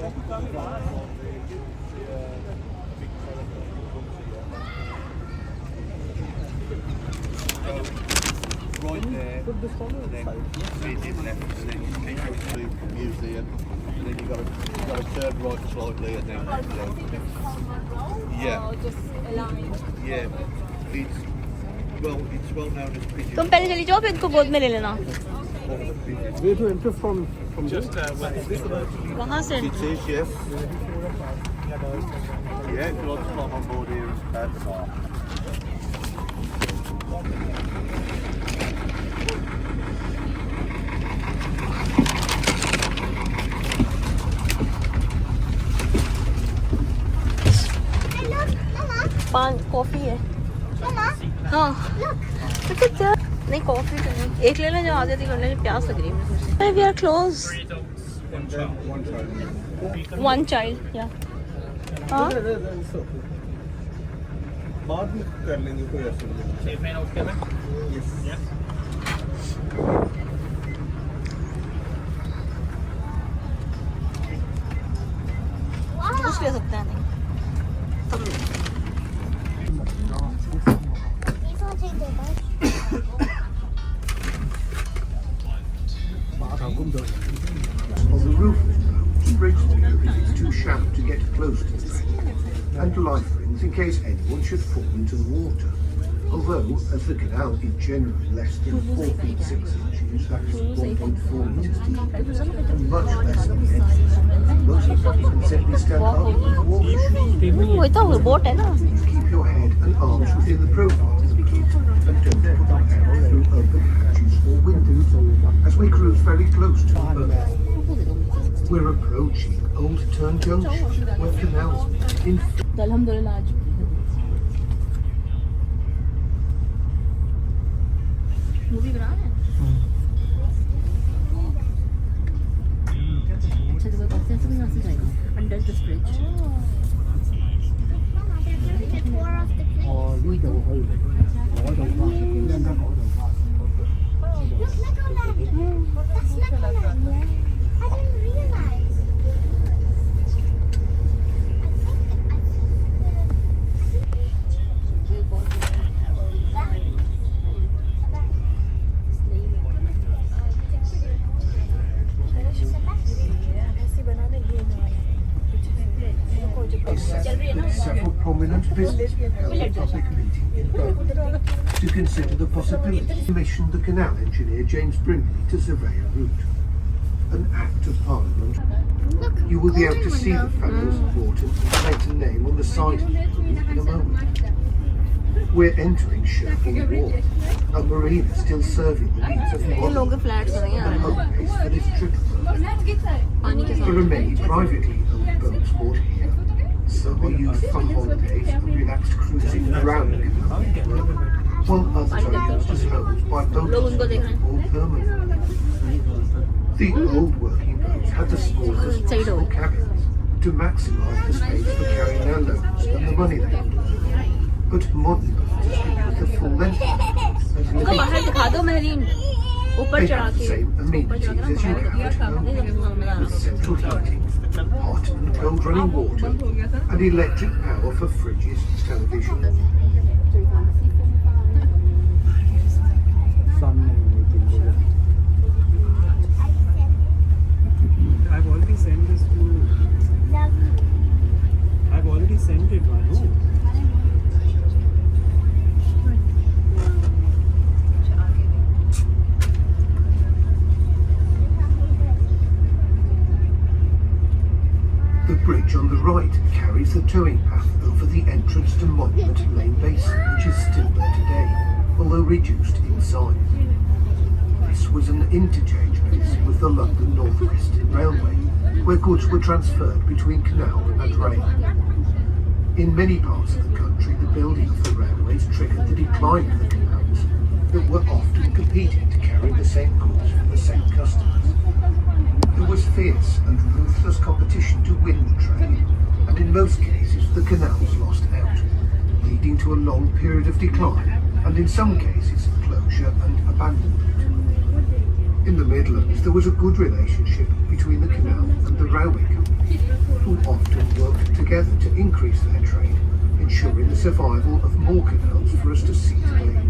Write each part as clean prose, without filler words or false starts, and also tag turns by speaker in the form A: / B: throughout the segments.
A: Right there, and then feeding left, and then you keep going to the museum, and then you've got to turn right slightly, and then yeah, yeah, it's well known as pigeon.
B: तुम पहले चली जाओ फिर इनको गोद में ले लेना
C: Where to enter from
A: Just
B: वहाँ से
A: it is, yes. Yeah, if you want to climb on board here, it's about the bar.
B: पान कॉफी है हाँ नहीं कॉफी तो नहीं एक ले लें जो आधी आधी करने प्यास लग रही है मुझे we are close one child yeah हाँ
C: बाद में कर लेंगे कोई ऐसा
B: कुछ ले सकते हैं नहीं
D: On the roof of the boat, bridge is too shallow to get close to the train, and life rings in case anyone should fall into the water. Although, as the canal is generally less than 4 feet 6 inches, that is 1.4 meters deep, and much less than the entrance, most people can simply stand up and walk ashore.
B: वो तो boat है ना
D: You keep your head and arms within the profile of the boat, and don't put your head through open hatches or windows, as we cruise very close to the boat. We're approaching Old Turn Junction, where canals in
B: अल्हम्दुलिल्लाह आज movie बना रहे हैं अच्छा तो कैसे ऐसे यहाँ से जाएगा under this bridge
D: several prominent businessmen and public meeting in Birmingham to consider the possibility. Commissioned the canal engineer James Brindley to survey a route. An Act of Parliament. You will be able to see the fellows of Wharton plate and name on the side of the route in a moment. We're entering Sherborne Wharf, a marina still serving the needs of modern and home base for this trip. There are many privately owned boats moored here. Some are used for holidays and relaxed cruising around the canal, while others are used as homes by boaters or permanent. The old working boats had the smallest possible cabins to maximise the space for carrying their loads and the money they owed. But modern boats with the full length as living they have the same amenities as you have at home, with central heating, hot and cold running water, and electric power for fridges, television.
C: I've already sent this to. I've already sent it once.
D: The bridge on the right carries the towing path over the entrance to Monument Lane Basin, which is still there today, although reduced in size. This was an interchange base with the London North Western Railway, where goods were transferred between canal and rail. In many parts of the country, the building of the railways triggered the decline of the canals that were often competing to carry the same goods for the same customers. There was fierce and ruthless competition to win the trade, and in most cases the canals lost out, leading to a long period of decline, and in some cases closure and abandonment. In the Midlands there was a good relationship between the canal and the railway company, would often work together to increase their trade, ensuring the survival of more canals for us to see today.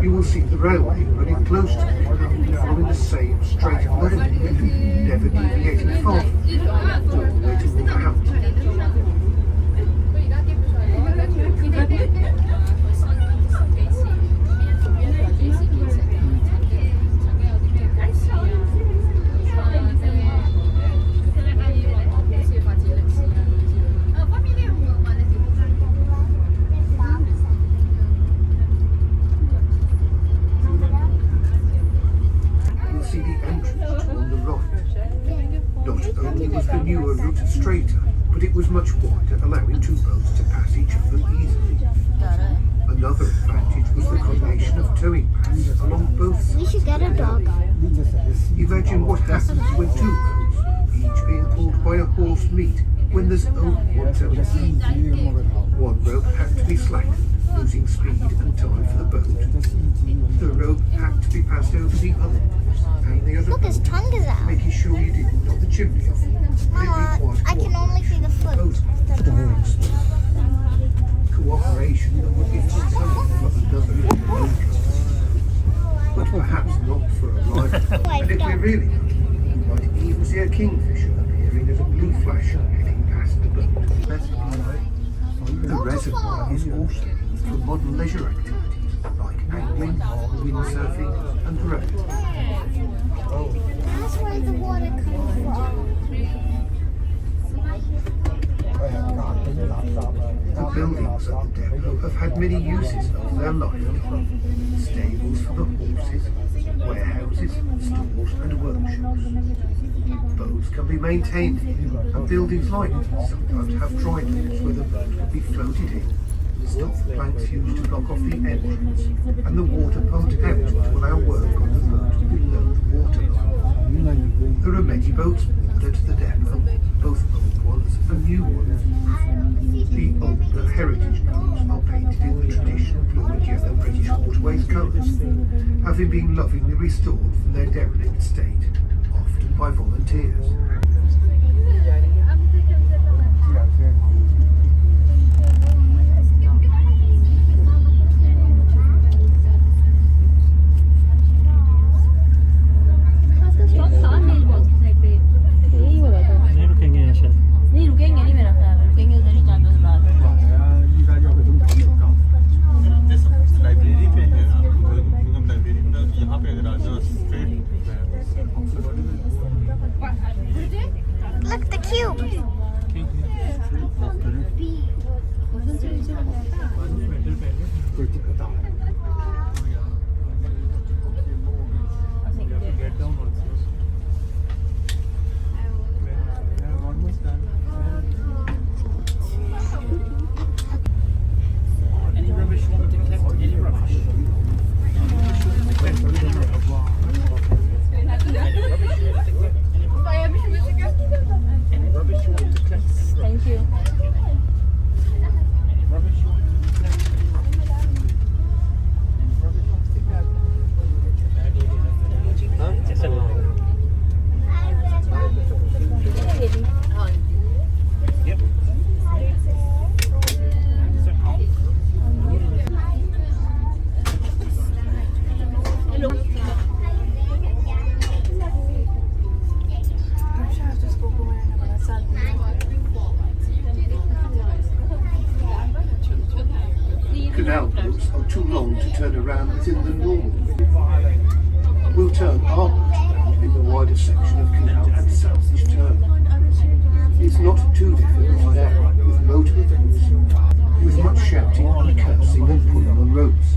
D: You will see the railway running close to it, following the same straight line, never deviating far from it, all the way to Wolverhampton. See the entrance to on the right. Not only was the newer route straighter, but it was much wider, allowing two boats to pass each other easily. Another advantage was the combination of towing paths along both sides.
E: We should get a dog.
D: Imagine what happens when two boats, each being pulled by a horse, meet when there's only one towing path. One rope had to be slackened, losing speed and time for the boat. The rope had to be passed over the other horse and the other
E: Look, his
D: boat,
E: tongue is out.
D: making sure you didn't knock the chimney off.
E: Mama, I can only see the foot.
D: Cooperation that would be fulfilling for another but perhaps not for a lifetime. And if we're really lucky, we might even see a kingfisher appearing as a blue flash heading past the boat. The reservoir is also used for modern leisure activities like angling, windsurfing and rowing.
E: That's where the water comes from.
D: The buildings at the depot have had many uses of their lifetime. Stables for the horses, warehouses, stores and workshops. Boats can be maintained here, and buildings like this sometimes have dry docks where the boat can be floated in, stop planks used to block off the entrance, and the water pumped out to allow work on the boat below the waterline. There are many boats moored at the depot, both old ones and new ones. The older heritage boats are painted in the traditional blue and yellow British Waterways colours, having been lovingly restored from their derelict state, often by volunteers.
C: नहीं रुकेंगे यहाँ शायद
B: नहीं रुकेंगे नहीं मेरा ख्याल है रुकेंगे उधर ही 4-10 रात
F: लाइब्रेरी पे है बिर्मिंघम लाइब्रेरी में यहाँ पे अगर आ जाओ straight
E: Look, the cube.
C: get down also we're almost done any rubbish you want to collect any rubbish
B: Thank you.
D: Canal boats are too long to turn around within the normal window. We'll turn our boat around in the wider section of canal at salvage turn. It's not too difficult there, with motor boats, with much shouting and cursing and pulling on ropes.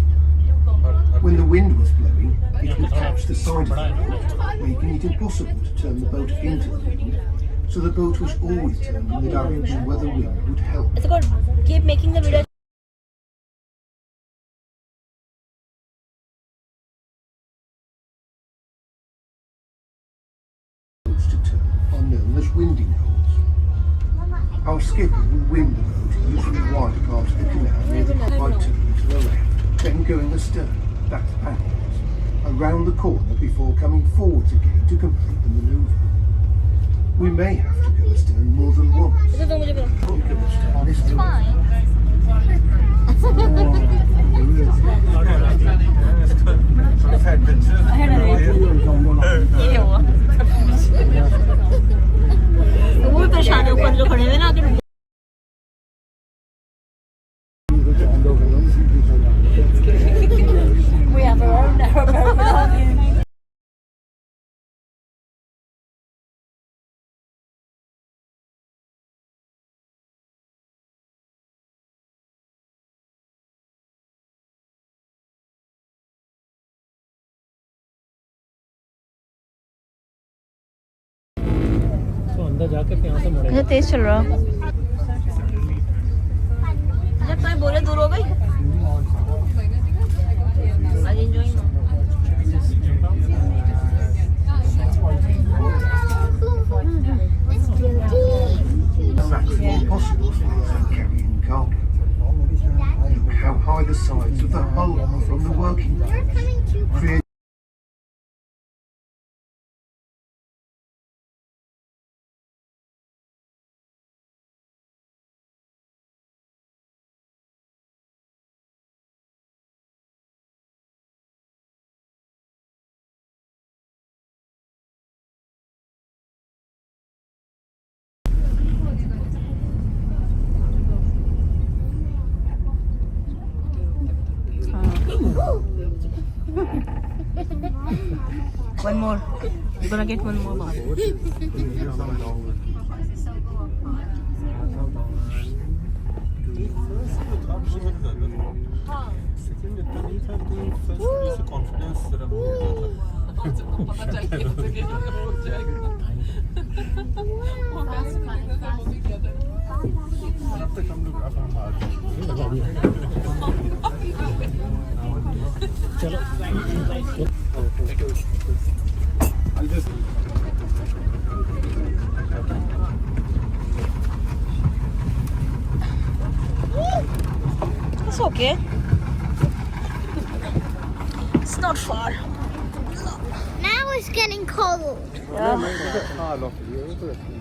D: When the wind was blowing, it would catch the side of the boat, making it impossible to turn the boat into the wind, so the boat was always turned in the direction where the wind would help.
B: It's good. Keep making the video.
D: Boats to turn are known as winding holes. Our skipper will wind the boat using the wide part of the canal near the right turn to the left, then going astern, back backwards, around the corner before coming forwards again to complete the manoeuvre. We may have to go astern more than once.
B: इसे तो मुझे पता
D: You can astern this time.
B: ये हुआ वो भी परेशान है ऊपर जो खड़े हुए ना कि we have our own narrow Birmingham.
C: तो अंदर जाके फिर यहाँ से मुड़े
B: अच्छा तेज चल रहा जब तुम्हें बोले दूर हो गई आज enjoying
D: The maximum possible space for carrying cargo. Look how high the sides of the hull are from the working
E: We're coming to
D: create
B: one more you're gonna get one more ball. It's okay. It's not far.
E: now it's getting cold.
B: Yeah.